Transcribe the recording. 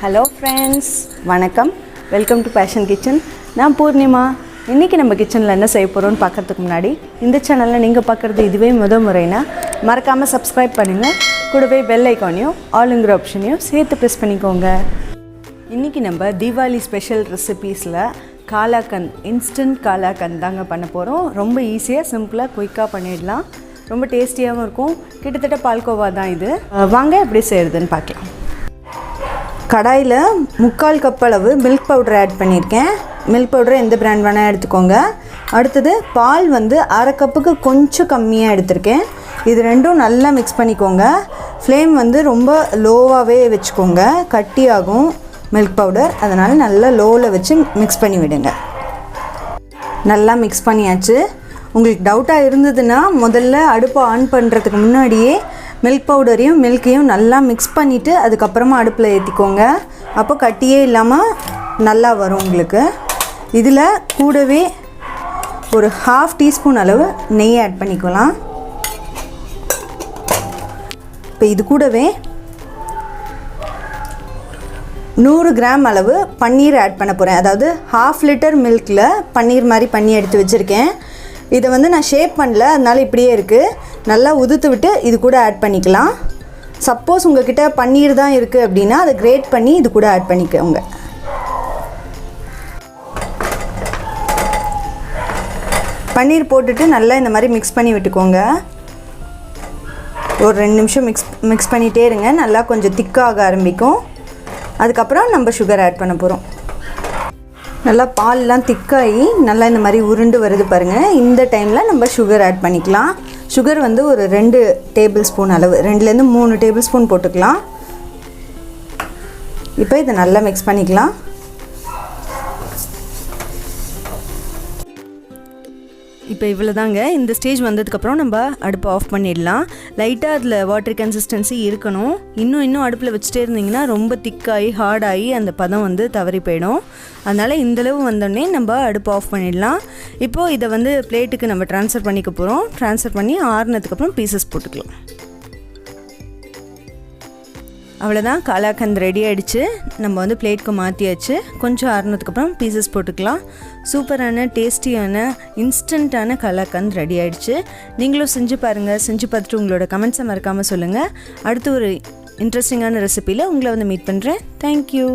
Hello friends, வணக்கம். Welcome to Passion Kitchen. நான் பூர்ணிமா. இன்னைக்கு நம்ம கிச்சன்ல என்ன செய்ய போறோம்னு பார்க்கிறதுக்கு முன்னாடி இந்த சேனல்ல நீங்க பார்க்கிறது இதுவே முதல் முறைனா மறக்காம Subscribe பண்ணுங்க. கூடவே bell icon-ஐயும் ஆல்ங்கிற ஆப்ஷனையும் சேர்த்து பிரஸ் பண்ணிக்கோங்க. இன்னைக்கு நம்ம Diwali ஸ்பெஷல் ரெசிபீஸ்ல Kalakand இன்ஸ்டன்ட் Kalakand தாங்க பண்ண போறோம். ரொம்ப ஈஸியா சிம்பிளா குயிக்கா பண்ணிடலாம். ரொம்ப டேஸ்டியாவும் இருக்கும். கிட்டத்தட்ட பால்கோவா தான் இது. வாங்க எப்படி செய்யறதுன்னு பார்க்கலாம். கடாயில் 3/4 கப் அளவு மில்க் பவுடர் ஆட் பண்ணியிருக்கேன். மில்க் பவுடர் எந்த பிராண்ட் வேணால் எடுத்துக்கோங்க. அடுத்தது பால் வந்து 1/2 கப்புக்கு கொஞ்சம் கம்மியாக எடுத்திருக்கேன். இது ரெண்டும் நல்லா மிக்ஸ் பண்ணிக்கோங்க. ஃப்ளேம் வந்து ரொம்ப லோவாகவே வச்சுக்கோங்க, கட்டியாகும் மில்க் பவுடர். அதனால் நல்லா லோவில் வச்சு மிக்ஸ் பண்ணி விடுங்க. நல்லா மிக்ஸ் பண்ணியாச்சு. உங்களுக்கு டவுட்டாக இருந்ததுன்னா முதல்ல அடுப்பை ஆன் பண்ணுறதுக்கு முன்னாடியே மில்க் பவுடரையும் மில்கையும் நல்லா மிக்ஸ் பண்ணிவிட்டு அதுக்கப்புறமா அடுப்பில் ஏற்றிக்கோங்க. அப்போ கட்டியே இல்லாமல் நல்லா வரும் உங்களுக்கு. இதில் கூடவே ஒரு 1/2 டீஸ்பூன் அளவு நெய் ஆட் பண்ணிக்கலாம். இப்போ இது கூடவே 100 கிராம் அளவு பன்னீர் ஆட் பண்ண போகிறேன். அதாவது 1/2 லிட்டர் மில்கில் பன்னீர் மாதிரி பண்ணி எடுத்து வச்சுருக்கேன். இதை வந்து நான் ஷேப் பண்ணல, அதனால் இப்படியே இருக்குது. நல்லா உதுத்து விட்டு இது கூட ஆட் பண்ணிக்கலாம். சப்போஸ் உங்கள்கிட்ட பன்னீர் தான் இருக்குது அப்படின்னா அதை கிரேட் பண்ணி இது கூட ஆட் பண்ணிக்கோங்க. பன்னீர் போட்டுட்டு நல்லா இந்த மாதிரி மிக்ஸ் பண்ணி விட்டுக்கோங்க. ஒரு 2 நிமிஷம் மிக்ஸ் பண்ணிகிட்டே இருங்க. நல்லா கொஞ்சம் திக்காக ஆரம்பிக்கும். அதுக்கப்புறம் நம்ம சுகர் ஆட் பண்ண போகிறோம். நல்லா பால்லாம் திக்காகி நல்லா இந்த மாதிரி உருண்டு வருது பாருங்கள். இந்த டைமில் நம்ம சுகர் ஆட் பண்ணிக்கலாம். சுகர் வந்து ஒரு 2 டேபிள் ஸ்பூன் அளவு, 2லேருந்து 3 டேபிள் ஸ்பூன் போட்டுக்கலாம். இப்போ இதை நல்லா மிக்ஸ் பண்ணிக்கலாம். இப்போ இவ்வளோ தாங்க. இந்த ஸ்டேஜ் வந்ததுக்கப்புறம் நம்ம அடுப்பை ஆஃப் பண்ணிடலாம். லைட்டாக அதில் வாட்டர் கன்சிஸ்டன்சி இருக்கணும். இன்னும் அடுப்பில் வச்சுட்டே இருந்திங்கன்னா ரொம்ப திக்காகி ஹார்டாகி அந்த பதம் வந்து தவறி போயிடும். அதனால் இந்தளவு வந்தோடனே நம்ம அடுப்பை ஆஃப் பண்ணிடலாம். இப்போது இதை வந்து பிளேட்டுக்கு நம்ம ட்ரான்ஸ்ஃபர் பண்ணிக்க போகிறோம். ட்ரான்ஸ்ஃபர் பண்ணி ஆறுனதுக்கப்புறம் பீசஸ் போட்டுக்கலாம். அவ்வளோதான், Kalakand ரெடி ஆகிடுச்சு. நம்ம வந்து பிளேட்டுக்கு மாற்றியாச்சு. கொஞ்சம் ஆறுனதுக்கப்புறம் பீசஸ் போட்டுக்கலாம். சூப்பரான டேஸ்டியான இன்ஸ்டண்ட்டான Kalakand ரெடி ஆகிடுச்சு. நீங்களும் செஞ்சு பாருங்கள். செஞ்சு பார்த்துட்டு உங்களோட கமெண்ட்ஸை மறக்காமல் சொல்லுங்கள். அடுத்து ஒரு இன்ட்ரெஸ்டிங்கான ரெசிபியில் உங்களை வந்து மீட் பண்ணுறேன். தேங்க்யூ.